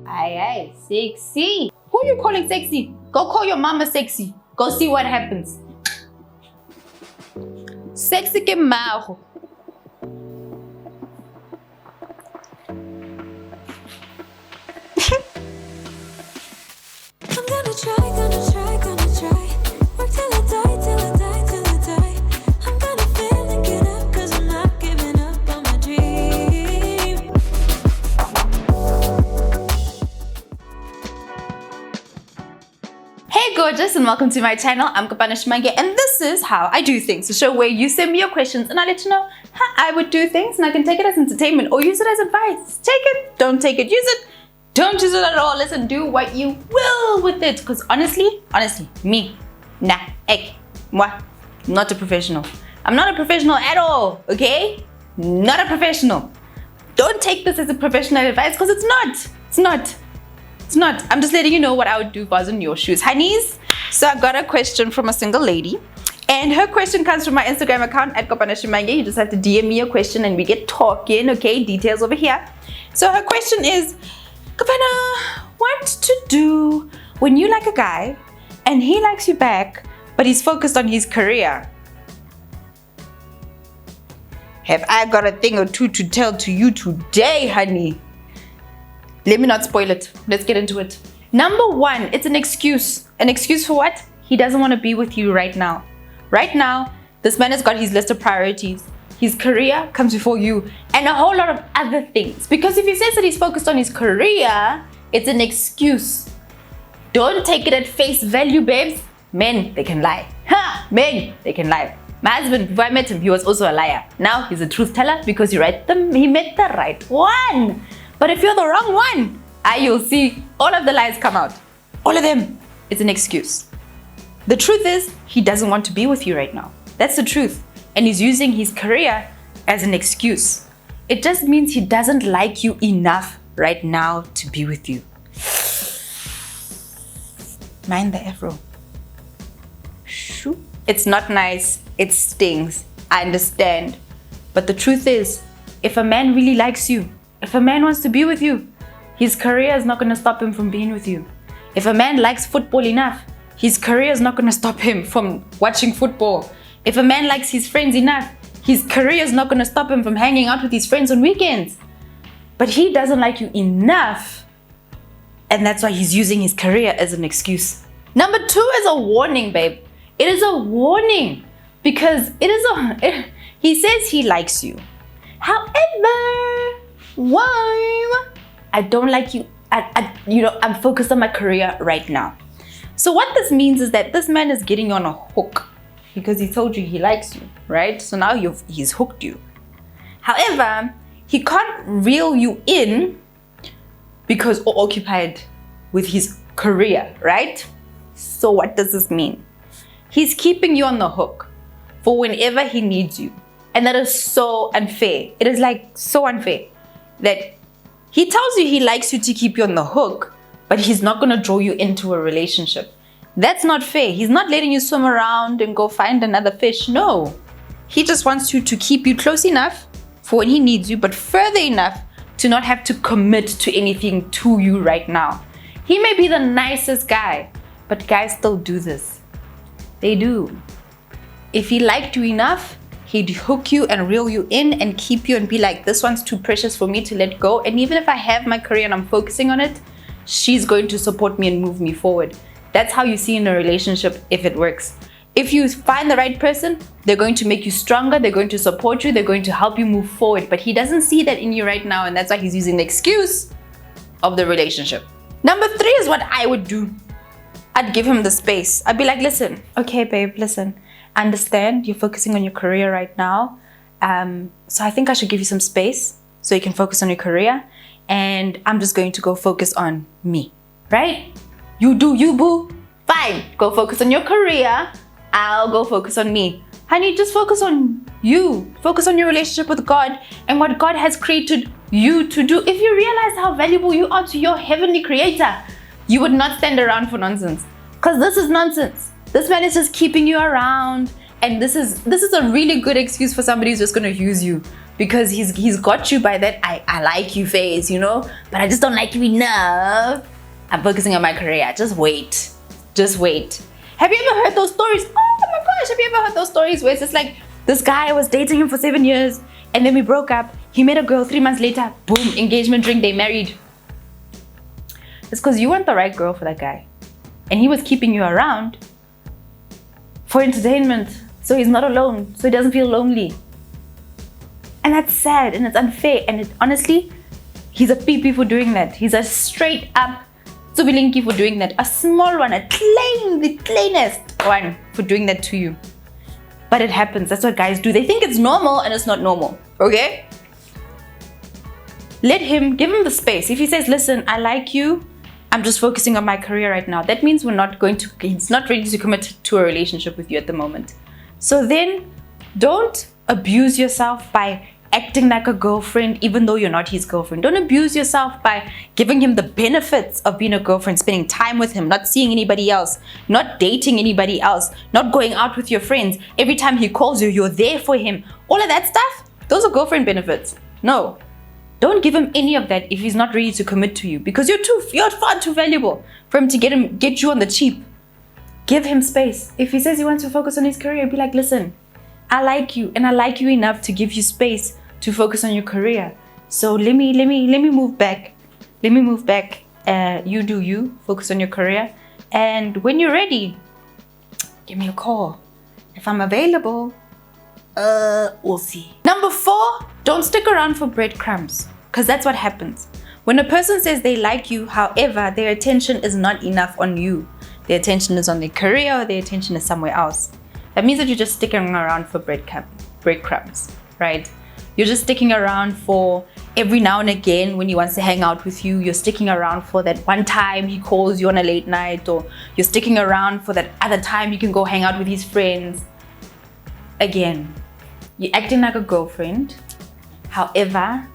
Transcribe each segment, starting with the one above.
Aye, sexy. Who are you calling sexy? Go call your mama sexy. Go see what happens. Sexy ke mago. I'm gonna try. Work till I die. I'm gonna fail and get up, 'cause I'm not giving up on my dream. Hey gorgeous, and welcome to my channel. I'm Kopano Shimange, and this is how I do things. The show where you send me your questions and I let you know how I would do things, and I can take it as entertainment or use it as advice. Take it, don't take it, use it. Don't use it at all. Listen, do what you will with it. Because honestly, me, nah, moi, not a professional. I'm not a professional at all, okay? Not a professional. Don't take this as a professional advice because it's not. I'm just letting you know what I would do if I was in your shoes. Honeys, so I got a question from a single lady. And her question comes from my Instagram account at Kopano Shimange. You just have to DM me your question and we get talking, okay? Details over here. So her question is, Kopano, what to do when you like a guy and he likes you back, but he's focused on his career? Have I got a thing or two to tell to you today, honey? Let me not spoil it. Let's get into it. Number one, it's an excuse. An excuse for what? He doesn't want to be with you right now. Right now, this man has got his list of priorities. His career comes before you and a whole lot of other things. Because if he says that he's focused on his career, it's an excuse. Don't take it at face value, babes. Men, they can lie. Men, they can lie. My husband, before I met him, he was also a liar. Now he's a truth teller because he met the right one. But if you're the wrong one, you'll see all of the lies come out. All of them. It's an excuse. The truth is, he doesn't want to be with you right now. That's the truth. And he's using his career as an excuse. It just means he doesn't like you enough right now to be with you. Mind the afro. Shoo. It's not nice. It stings. I understand. But the truth is, if a man really likes you, if a man wants to be with you, his career is not going to stop him from being with you. If a man likes football enough, his career is not going to stop him from watching football. If a man likes his friends enough, his career is not going to stop him from hanging out with his friends on weekends. But he doesn't like you enough, and that's why he's using his career as an excuse. Number two is a warning, babe. It is a warning because he says he likes you. However, why? I don't like you. I'm focused on my career right now. So what this means is that this man is getting you on a hook because he told you he likes you, right? So now he's hooked you. However, he can't reel you in because you're occupied with his career, right? So what does this mean? He's keeping you on the hook for whenever he needs you. And that is so unfair. It is like so unfair that he tells you he likes you to keep you on the hook, but he's not going to draw you into a relationship. That's not fair. He's not letting you swim around and go find another fish. No. He just wants you to keep you close enough for when he needs you, but further enough to not have to commit to anything to you right now. He may be the nicest guy, but guys still do this. They do. If he liked you enough, he'd hook you and reel you in and keep you and be like, this one's too precious for me to let go. And even if I have my career and I'm focusing on it, she's going to support me and move me forward. That's how you see in a relationship if it works. If you find the right person, they're going to make you stronger, they're going to support you, they're going to help you move forward. But he doesn't see that in you right now, and that's why he's using the excuse of the relationship. Number three is what I would do. I'd give him the space. I'd be like, listen, okay, babe, listen. I understand you're focusing on your career right now. So I think I should give you some space so you can focus on your career. And I'm just going to go focus on me, right? You do you, boo. Fine, go focus on your career. I'll go focus on me. Honey, just focus on you. Focus on your relationship with God and what God has created you to do. If you realize how valuable you are to your heavenly creator, you would not stand around for nonsense. Because this is nonsense. This man is just keeping you around. And this is a really good excuse for somebody who's just going to use you because he's got you by that I like you phase, you know, but I just don't like you enough. I'm focusing on my career. Just wait. Have you ever heard those stories? Oh my gosh, have you ever heard those stories where it's just like, this guy was dating him for 7 years and then we broke up. He met a girl 3 months later, boom, engagement ring, they married. It's because you weren't the right girl for that guy. And he was keeping you around for entertainment. So he's not alone. So he doesn't feel lonely. And that's sad and it's unfair. And honestly, he's a PP for doing that. He's a straight up Tsubilinki for doing that. A small one, the plainest one for doing that to you. But it happens. That's what guys do. They think it's normal and it's not normal. Okay? Give him the space. If he says, listen, I like you, I'm just focusing on my career right now. That means he's not ready to commit to a relationship with you at the moment. So then don't abuse yourself by acting like a girlfriend even though you're not his girlfriend. Don't abuse yourself by giving him the benefits of being a girlfriend, spending time with him, not seeing anybody else, not dating anybody else, not going out with your friends. Every time he calls you, you're there for him. All of that stuff, those are girlfriend benefits. No. Don't give him any of that if he's not ready to commit to you, because you're far too valuable for him to get you on the cheap. Give him space. If he says he wants to focus on his career, be like, listen, I like you and I like you enough to give you space to focus on your career. So let me move back. You do you, focus on your career. And when you're ready, give me a call. If I'm available, we'll see. Number 4, don't stick around for breadcrumbs, because that's what happens. When a person says they like you, however, their attention is not enough on you. Their attention is on their career or their attention is somewhere else. That means that you're just sticking around for breadcrumbs, right? You're just sticking around for every now and again when he wants to hang out with you. You're sticking around for that one time he calls you on a late night, or you're sticking around for that other time you can go hang out with his friends. Again, you're acting like a girlfriend. However,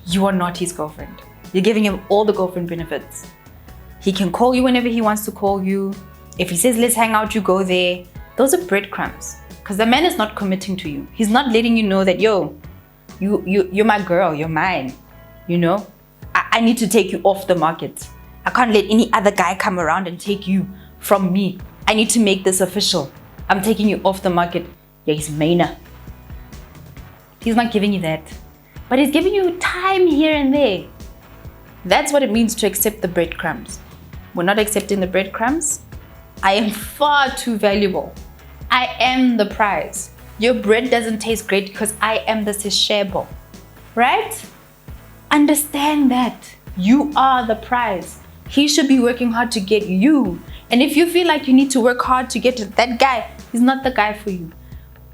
you are not his girlfriend. You're giving him all the girlfriend benefits. He can call you whenever he wants to call you. If he says, let's hang out, you go there. Those are breadcrumbs, because the man is not committing to you. He's not letting you know that, yo, you're my girl, you're mine. You know, I need to take you off the market. I can't let any other guy come around and take you from me. I need to make this official. I'm taking you off the market. Yeah, he's Maina. He's not giving you that. But he's giving you time here and there. That's what it means to accept the breadcrumbs. We're not accepting the breadcrumbs. I am far too valuable. I am the prize. Your bread doesn't taste great because I am the seshebo. Right? Understand that. You are the prize. He should be working hard to get you. And if you feel like you need to work hard to get to that guy, he's not the guy for you.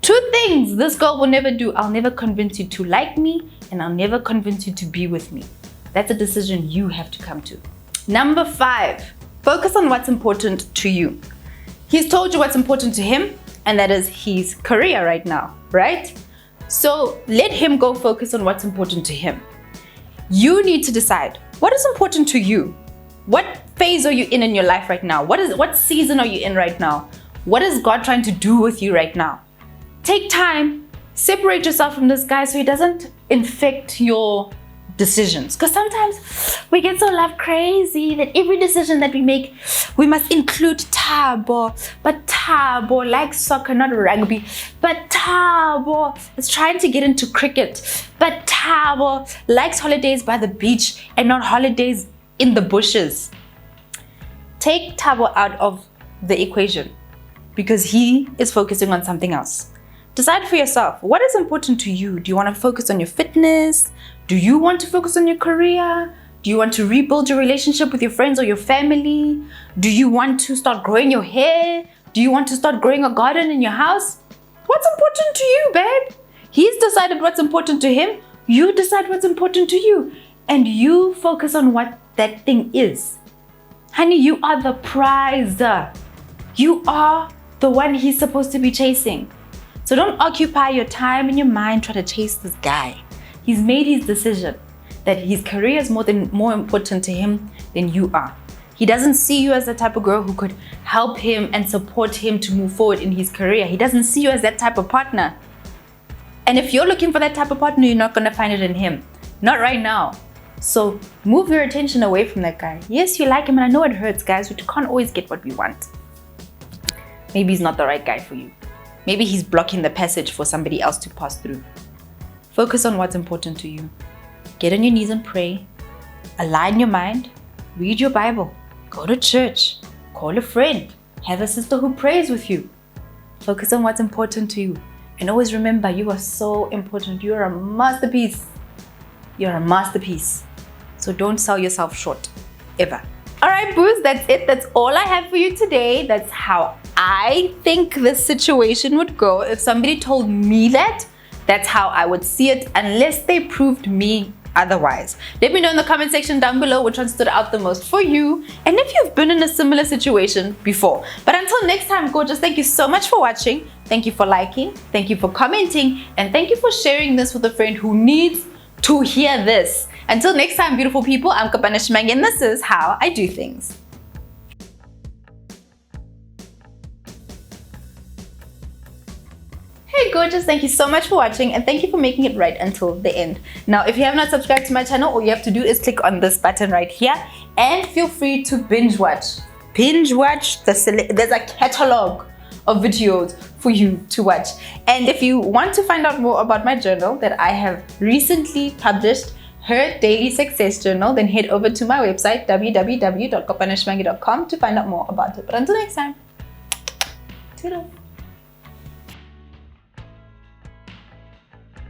2 things this girl will never do. I'll never convince you to like me, and I'll never convince you to be with me. That's a decision you have to come to. Number 5, focus on what's important to you. He's told you what's important to him, and that is his career right now, right? So let him go focus on what's important to him. You need to decide what is important to you. What phase are you in your life right now? What season are you in right now? What is God trying to do with you right now? Take time, separate yourself from this guy so he doesn't infect your decisions. Because sometimes we get so love crazy that every decision that we make, we must include Thabo. But Thabo likes soccer, not rugby. But Thabo is trying to get into cricket. But Thabo likes holidays by the beach and not holidays in the bushes. Take Thabo out of the equation because he is focusing on something else. Decide for yourself, what is important to you? Do you want to focus on your fitness? Do you want to focus on your career? Do you want to rebuild your relationship with your friends or your family? Do you want to start growing your hair? Do you want to start growing a garden in your house? What's important to you, babe? He's decided what's important to him. You decide what's important to you. And you focus on what that thing is. Honey, you are the prize. You are the one he's supposed to be chasing. So don't occupy your time and your mind trying to chase this guy. He's made his decision that his career is more important to him than you are. He doesn't see you as the type of girl who could help him and support him to move forward in his career. He doesn't see you as that type of partner. And if you're looking for that type of partner, you're not going to find it in him. Not right now. So move your attention away from that guy. Yes, you like him, and I know it hurts, guys, but you can't always get what we want. Maybe he's not the right guy for you. Maybe he's blocking the passage for somebody else to pass through. Focus on what's important to you. Get on your knees and pray. Align your mind. Read your Bible. Go to church. Call a friend. Have a sister who prays with you. Focus on what's important to you. And always remember, you are so important. You are a masterpiece. You're a masterpiece. So don't sell yourself short, ever. All right, boos, that's it. That's all I have for you today. That's how I think this situation would go. If somebody told me that, that's how I would see it, unless they proved me otherwise. Let me know in the comment section down below which one stood out the most for you, and if you've been in a similar situation before. But until next time, gorgeous, thank you so much for watching. Thank you for liking. Thank you for commenting. And thank you for sharing this with a friend who needs to hear this. Until next time, beautiful people, I'm Kopano Shimange, and this is how I do things. Hey gorgeous, thank you so much for watching, and thank you for making it right until the end. Now, if you have not subscribed to my channel, all you have to do is click on this button right here, and feel free to binge watch. Binge watch, there's a catalog of videos for you to watch. And if you want to find out more about my journal that I have recently published, her daily success journal, then head over to my website www.kopanoshmange.com to find out more about it. But until next time, toodles.